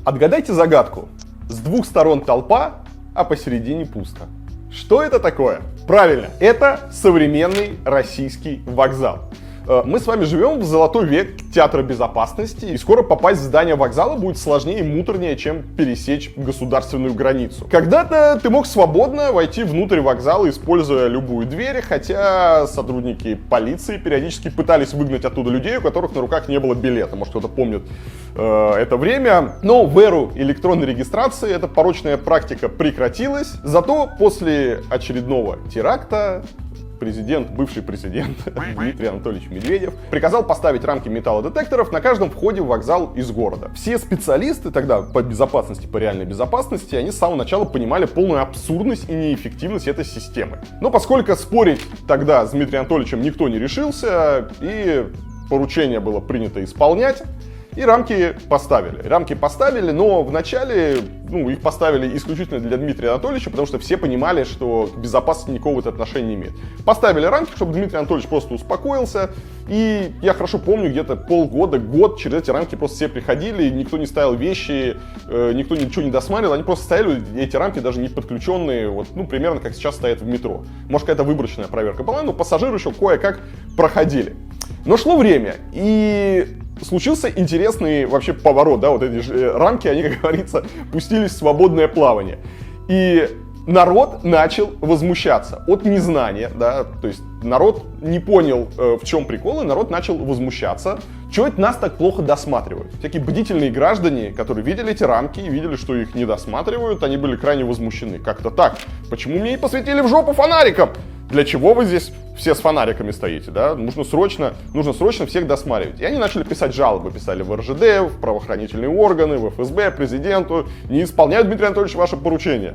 Отгадайте загадку. С двух сторон толпа, а посередине пусто. Что это такое? Правильно, это современный российский вокзал. Мы с вами живем в золотой век театра безопасности, и скоро попасть в здание вокзала будет сложнее и муторнее, чем пересечь государственную границу. Когда-то ты мог свободно войти внутрь вокзала, используя любую дверь, хотя сотрудники полиции периодически пытались выгнать оттуда людей, у которых на руках не было билета. Может, кто-то помнит это время. Но в эру электронной регистрации эта порочная практика прекратилась. Зато после очередного теракта бывший президент Дмитрий Анатольевич Медведев приказал поставить рамки металлодетекторов на каждом входе в вокзал из города. Все специалисты тогда по безопасности, по реальной безопасности, они с самого начала понимали полную абсурдность и неэффективность этой системы. Но поскольку спорить тогда с Дмитрием Анатольевичем никто не решился, и поручение было принято исполнять, и рамки поставили, но вначале их поставили исключительно для Дмитрия Анатольевича, потому что все понимали, что к безопасности никакого отношения не имеет. Поставили рамки, чтобы Дмитрий Анатольевич просто успокоился. И я хорошо помню, где-то полгода, год через эти рамки просто все приходили, никто не ставил вещи, никто ничего не досматривал, они просто стояли, эти рамки даже не подключенные, примерно как сейчас стоят в метро. Может, какая-то выборочная проверка была, но пассажиры еще кое-как проходили. Но шло время, и случился интересный вообще поворот, да, вот эти рамки, они, как говорится, пустились в свободное плавание. И народ начал возмущаться от незнания, да, то есть народ не понял, в чем прикол, и народ начал возмущаться. Чего это нас так плохо досматривают? Всякие бдительные граждане, которые видели эти рамки и видели, что их не досматривают, они были крайне возмущены. Как-то так. Почему мне не посветили в жопу фонариком? Для чего вы здесь все с фонариками стоите, да? Нужно срочно всех досматривать. И они начали писать жалобы. Писали в РЖД, в правоохранительные органы, в ФСБ, президенту. Не исполняют, Дмитрий Анатольевич, ваше поручение.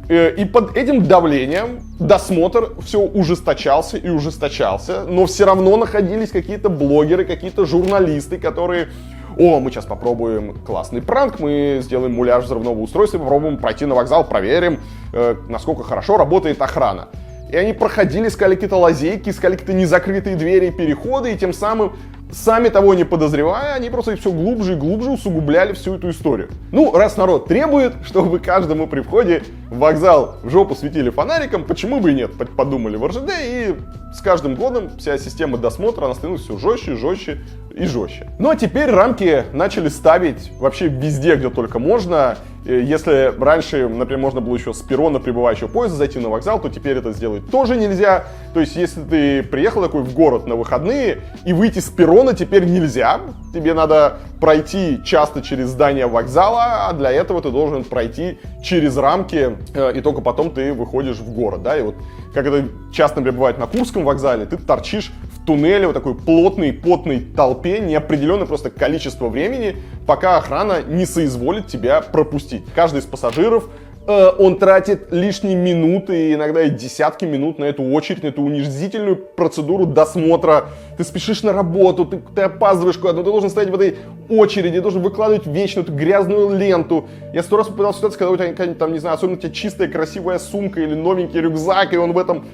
И под этим давлением досмотр все ужесточался и ужесточался. Но все равно находились какие-то блогеры, какие-то журналисты, которые... мы сейчас попробуем классный пранк, мы сделаем муляж взрывного устройства, попробуем пройти на вокзал, проверим, насколько хорошо работает охрана. И они проходили, искали какие-то лазейки, искали какие-то незакрытые двери и переходы, и тем самым, сами того не подозревая, они просто все глубже и глубже усугубляли всю эту историю. Раз народ требует, чтобы каждому при входе в вокзал в жопу светили фонариком, почему бы и нет, подумали в РЖД, и с каждым годом вся система досмотра, она становится все жестче, жестче и жестче. А теперь рамки начали ставить вообще везде, где только можно. Если раньше, например, можно было еще с перрона прибывающего поезда зайти на вокзал, то теперь это сделать тоже нельзя. То есть, если ты приехал такой в город на выходные и выйти с перрона теперь нельзя, тебе надо пройти часто через здание вокзала, а для этого ты должен пройти через рамки, и только потом ты выходишь в город, да, и вот как это часто бывает на Курском вокзале, ты торчишь в туннеле вот такой плотной, потной толпе, неопределенное просто количество времени, пока охрана не соизволит тебя пропустить. Каждый из пассажиров, он тратит лишние минуты, иногда и десятки минут на эту очередь, на эту унизительную процедуру досмотра. Ты спешишь на работу, ты опаздываешь куда-то, ты должен стоять в этой очереди, должен выкладывать вечно эту грязную ленту. Я 100 раз попадал в ситуацию, когда у тебя какая-нибудь там, не знаю, особенно у тебя чистая красивая сумка или новенький рюкзак, и он в этом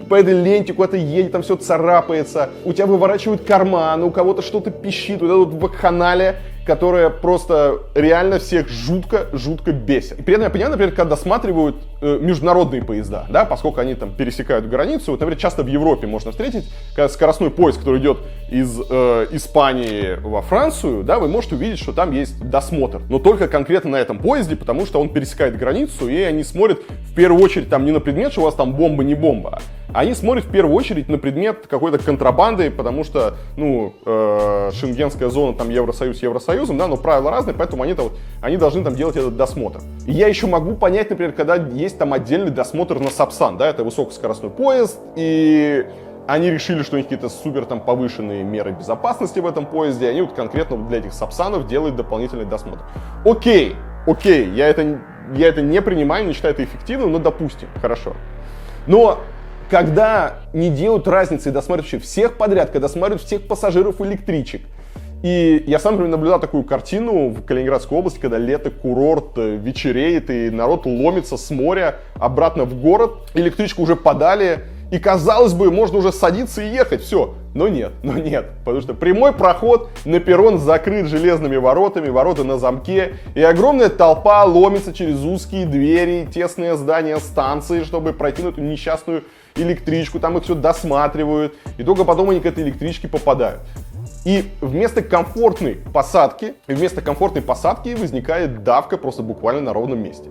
по этой ленте куда-то едет, там все царапается, у тебя выворачивают карманы, у кого-то что-то пищит, вот это вот вакханалия, которая просто реально всех жутко бесит. И при этом я понимаю, например, когда досматривают международные поезда, да, поскольку они там пересекают границу, вот, например, часто в Европе можно встретить, когда скоростной поезд, который идет из Испании во Францию, да, вы можете увидеть, что там есть досмотр, но только конкретно на этом поезде, потому что он пересекает границу, и они смотрят в первую очередь там не на предмет, что у вас там бомба, не бомба, они смотрят в первую очередь на предмет какой-то контрабанды, потому что, шенгенская зона, там Евросоюз Евросоюзом, да, но правила разные, поэтому они должны там делать этот досмотр. И я еще могу понять, например, когда есть там отдельный досмотр на Сапсан, да, это высокоскоростной поезд, и они решили, что у них какие-то супер там повышенные меры безопасности в этом поезде, и они вот конкретно для этих Сапсанов делают дополнительный досмотр. Окей, я это не принимаю, не считаю это эффективным, но допустим, хорошо. Но когда не делают разницы и досматривают вообще всех подряд, когда досматривают всех пассажиров электричек. И я сам, например, наблюдал такую картину в Калининградской области, когда лето, курорт, вечереет, и народ ломится с моря обратно в город. Электричку уже подали, И, казалось бы, можно уже садиться и ехать, все. Но нет, потому что прямой проход на перрон закрыт железными воротами, ворота на замке, и огромная толпа ломится через узкие двери, тесные здания станции, чтобы пройти на эту несчастную электричку, там их все досматривают, и только потом они к этой электричке попадают. И вместо комфортной посадки возникает давка просто буквально на ровном месте.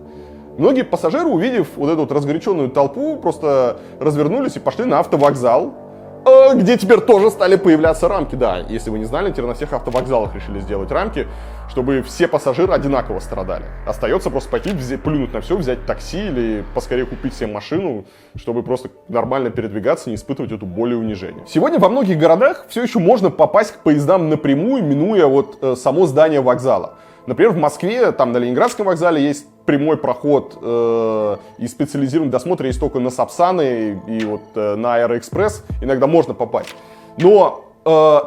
Многие пассажиры, увидев вот эту вот разгоряченную толпу, просто развернулись и пошли на автовокзал, где теперь тоже стали появляться рамки. Да, если вы не знали, теперь на всех автовокзалах решили сделать рамки, чтобы все пассажиры одинаково страдали. Остается просто пойти, плюнуть на все, взять такси или поскорее купить себе машину, чтобы просто нормально передвигаться, не испытывать эту боль и унижение. Сегодня во многих городах все еще можно попасть к поездам напрямую, минуя вот само здание вокзала. Например, в Москве, там на Ленинградском вокзале есть прямой проход и специализированный досмотр есть только на Сапсаны и вот на Аэроэкспресс. Иногда можно попасть. Но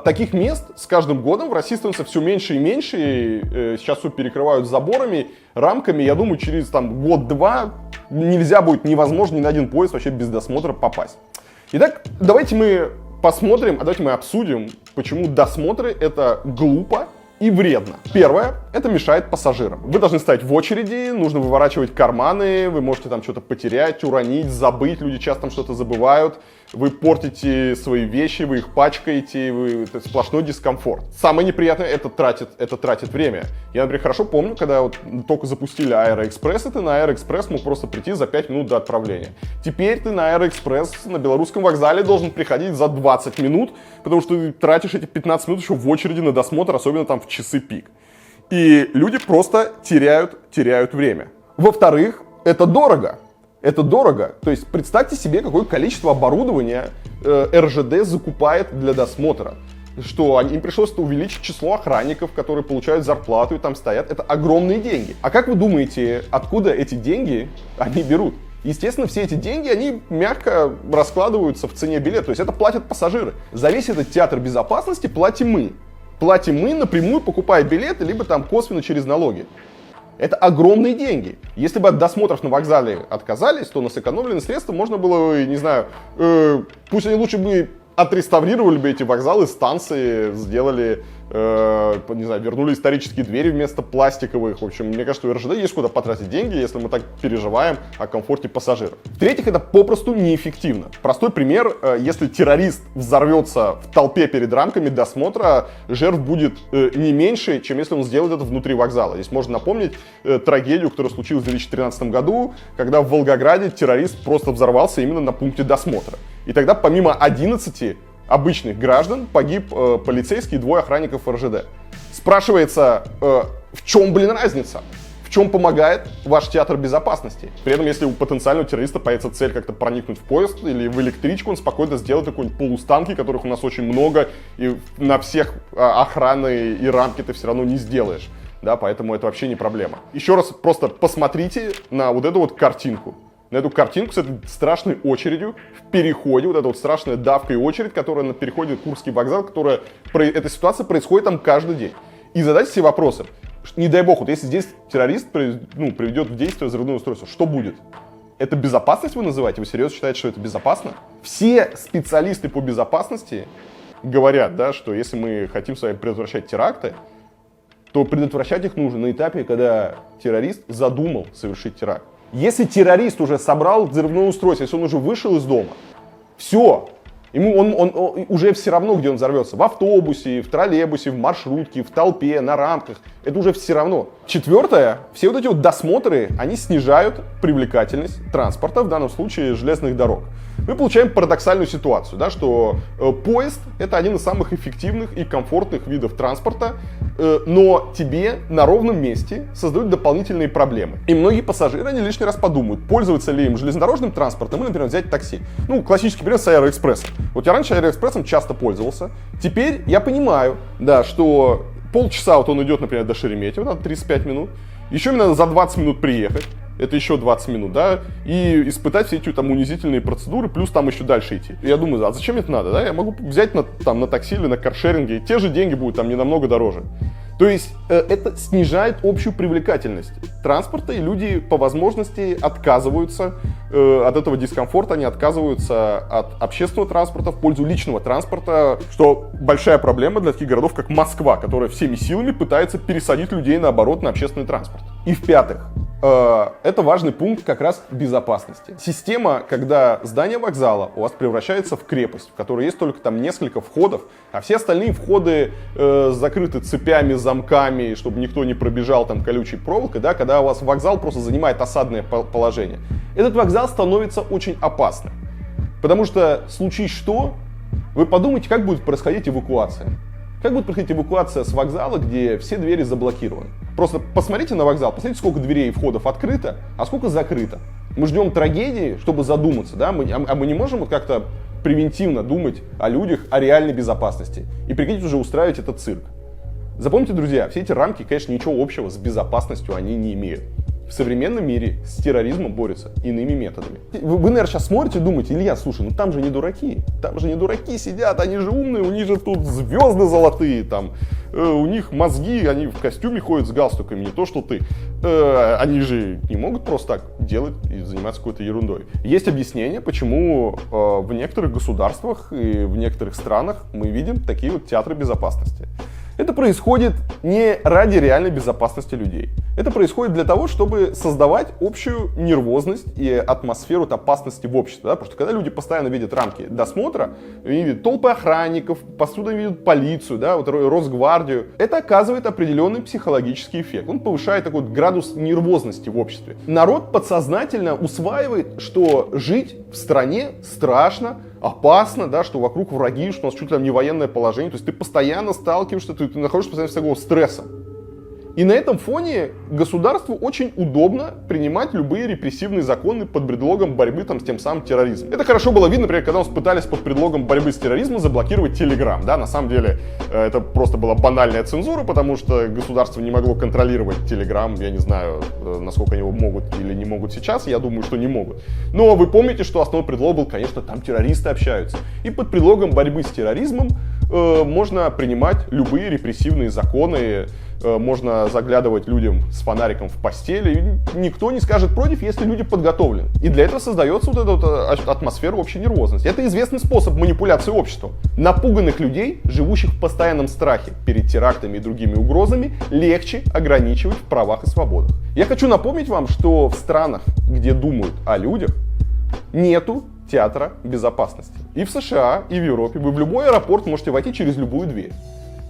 таких мест с каждым годом в России становится все меньше и меньше. И, сейчас все перекрывают заборами, рамками. Я думаю, через там год-два нельзя будет, невозможно ни на один поезд вообще без досмотра попасть. Итак, давайте мы посмотрим, давайте мы обсудим, почему досмотры это глупо и вредно. Первое, это мешает пассажирам. Вы должны стоять в очереди, нужно выворачивать карманы, вы можете там что-то потерять, уронить, забыть, люди часто там что-то забывают. Вы портите свои вещи, вы их пачкаете, это сплошной дискомфорт. Самое неприятное, это тратит время. Я, например, хорошо помню, когда вот только запустили Аэроэкспресс, и ты на Аэроэкспресс мог просто прийти за 5 минут до отправления. Теперь ты на Аэроэкспресс на Белорусском вокзале должен приходить за 20 минут, потому что ты тратишь эти 15 минут еще в очереди на досмотр, особенно там в часы пик. И люди просто теряют время. Во-вторых, это дорого. То есть представьте себе, какое количество оборудования РЖД закупает для досмотра. Что им пришлось увеличить число охранников, которые получают зарплату и там стоят. Это огромные деньги. А как вы думаете, откуда эти деньги они берут? Естественно, все эти деньги, они мягко раскладываются в цене билета. То есть это платят пассажиры. За весь этот театр безопасности платим мы. Платим мы напрямую, покупая билеты, либо там косвенно через налоги. Это огромные деньги. Если бы от досмотров на вокзале отказались, то на сэкономленные средства можно было, не знаю, пусть они лучше бы отреставрировали бы эти вокзалы, станции, сделали, не знаю, вернули исторические двери вместо пластиковых. В общем, мне кажется, у РЖД есть куда потратить деньги, если мы так переживаем о комфорте пассажиров. В-третьих, это попросту неэффективно. Простой пример, если террорист взорвется в толпе перед рамками досмотра, жертв будет не меньше, чем если он сделает это внутри вокзала. Здесь можно напомнить трагедию, которая случилась в 2013 году, когда в Волгограде террорист просто взорвался именно на пункте досмотра. И тогда помимо 11 обычных граждан погиб полицейский и 2 охранников РЖД. Спрашивается, в чем, разница? В чем помогает ваш театр безопасности? При этом, если у потенциального террориста появится цель как-то проникнуть в поезд или в электричку, он спокойно сделает какой-нибудь полустанки, которых у нас очень много, и на всех охраны и рамки ты все равно не сделаешь. Да, поэтому это вообще не проблема. Еще раз просто посмотрите на вот эту вот картинку. На эту картинку с этой страшной очередью в переходе, вот эта вот страшная давка и очередь, которая на переходе Курский вокзал, эта ситуация происходит там каждый день. И задайте себе вопросы. Не дай бог, вот если здесь террорист приведет в действие взрывное устройство, что будет? Это безопасность вы называете? Вы серьезно считаете, что это безопасно? Все специалисты по безопасности говорят, да, что если мы хотим с вами предотвращать теракты, то предотвращать их нужно на этапе, когда террорист задумал совершить теракт. Если террорист уже собрал взрывное устройство, если он уже вышел из дома, все, ему он уже все равно, где он взорвется. В автобусе, в троллейбусе, в маршрутке, в толпе, на рамках. Это уже все равно. Четвертое, все вот эти вот досмотры, они снижают привлекательность транспорта, в данном случае железных дорог. Мы получаем парадоксальную ситуацию, да, что поезд это один из самых эффективных и комфортных видов транспорта, но тебе на ровном месте создают дополнительные проблемы. И многие пассажиры, они лишний раз подумают, пользоваться ли им железнодорожным транспортом или, например, взять такси. Ну, классический пример с Аэроэкспрессом. Вот я раньше Аэроэкспрессом часто пользовался. Теперь я понимаю, да, что полчаса вот он идет, например, до Шереметьево, надо 35 минут. Еще мне надо за 20 минут приехать. Это еще 20 минут, да, и испытать все эти там унизительные процедуры, плюс там еще дальше идти. И я думаю, а зачем это надо, да? Я могу взять на такси или на каршеринге, и те же деньги будут там не намного дороже. То То есть это снижает общую привлекательность транспорта, и люди по возможности отказываются от этого дискомфорта, они отказываются от общественного транспорта в пользу личного транспорта, что большая проблема для таких городов, как Москва, которая всеми силами пытается пересадить людей, наоборот, на общественный транспорт. И в-пятых, это важный пункт как раз безопасности. Система, когда здание вокзала у вас превращается в крепость, в которой есть только там несколько входов, а все остальные входы закрыты цепями, замками, чтобы никто не пробежал там колючей проволокой, да, когда у вас вокзал просто занимает осадное положение. Этот вокзал становится очень опасным. Потому что, случись что, вы подумайте, как будет происходить эвакуация. Как будет происходить эвакуация с вокзала, где все двери заблокированы? Просто посмотрите на вокзал, посмотрите, сколько дверей и входов открыто, а сколько закрыто. Мы ждем трагедии, чтобы задуматься, да? Мы не можем вот как-то превентивно думать о людях, о реальной безопасности. И прекратить уже устраивать этот цирк. Запомните, друзья, все эти рамки, конечно, ничего общего с безопасностью они не имеют. В современном мире с терроризмом борются иными методами. Вы, наверное, сейчас смотрите и думаете: Илья, слушай, ну там же не дураки. Там же не дураки сидят, они же умные, у них же тут звезды золотые, там, у них мозги, они в костюме ходят с галстуками, не то, что ты. Они же не могут просто так делать и заниматься какой-то ерундой. Есть объяснение, почему в некоторых государствах и в некоторых странах мы видим такие вот театры безопасности. Это происходит не ради реальной безопасности людей. Это происходит для того, чтобы создавать общую нервозность и атмосферу опасности в обществе. Да? Потому что когда люди постоянно видят рамки досмотра, они видят толпы охранников, повсюду видят полицию, да, вот Росгвардию, это оказывает определенный психологический эффект. Он повышает такой градус нервозности в обществе. Народ подсознательно усваивает, что жить в стране страшно, опасно, да, что вокруг враги, что у нас чуть ли не военное положение. То есть ты постоянно сталкиваешься, ты находишься постоянно с такого стрессом. И на этом фоне государству очень удобно принимать любые репрессивные законы под предлогом борьбы там, с тем самым терроризмом. Это хорошо было видно, например, когда у нас пытались под предлогом борьбы с терроризмом заблокировать Telegram. Да? На самом деле это просто была банальная цензура, потому что государство не могло контролировать Telegram. Я не знаю, насколько они его могут или не могут сейчас, я думаю, что не могут. Но вы помните, что основной предлог был, конечно, там террористы общаются. И под предлогом борьбы с терроризмом можно принимать любые репрессивные законы, можно заглядывать людям с фонариком в постели, и никто не скажет против, если люди подготовлены. И для этого создается вот эта вот атмосфера общей нервозности. Это известный способ манипуляции обществом. Напуганных людей, живущих в постоянном страхе перед терактами и другими угрозами, легче ограничивать в правах и свободах. Я хочу напомнить вам, что в странах, где думают о людях, нету театра безопасности. И в США, и в Европе вы в любой аэропорт можете войти через любую дверь.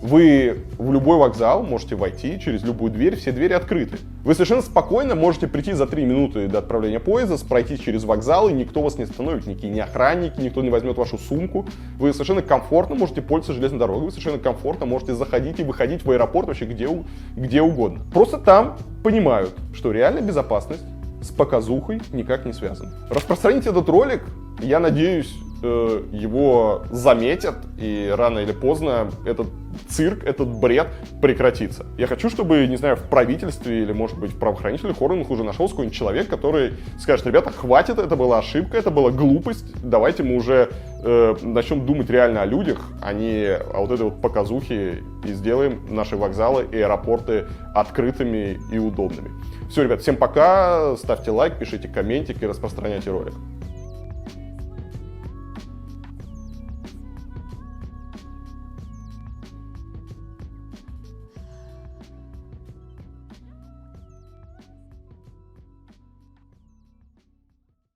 Вы в любой вокзал можете войти через любую дверь, все двери открыты. Вы совершенно спокойно можете прийти за 3 минуты до отправления поезда, пройти через вокзал, и никто вас не остановит, никакие не охранники, никто не возьмет вашу сумку. Вы совершенно комфортно можете пользоваться железной дорогой, вы совершенно комфортно можете заходить и выходить в аэропорт вообще где угодно. Просто там понимают, что реальная безопасность с показухой никак не связана. Распространить этот ролик, я надеюсь, его заметят, и рано или поздно этот цирк, этот бред прекратится. Я хочу, чтобы, не знаю, в правительстве или, может быть, в правоохранительных органах уже нашелся какой-нибудь человек, который скажет: ребята, хватит, это была ошибка, это была глупость, давайте мы уже начнем думать реально о людях, а не о вот этой вот показухе, и сделаем наши вокзалы и аэропорты открытыми и удобными. Все, ребят, всем пока, ставьте лайк, пишите комментик и распространяйте ролик.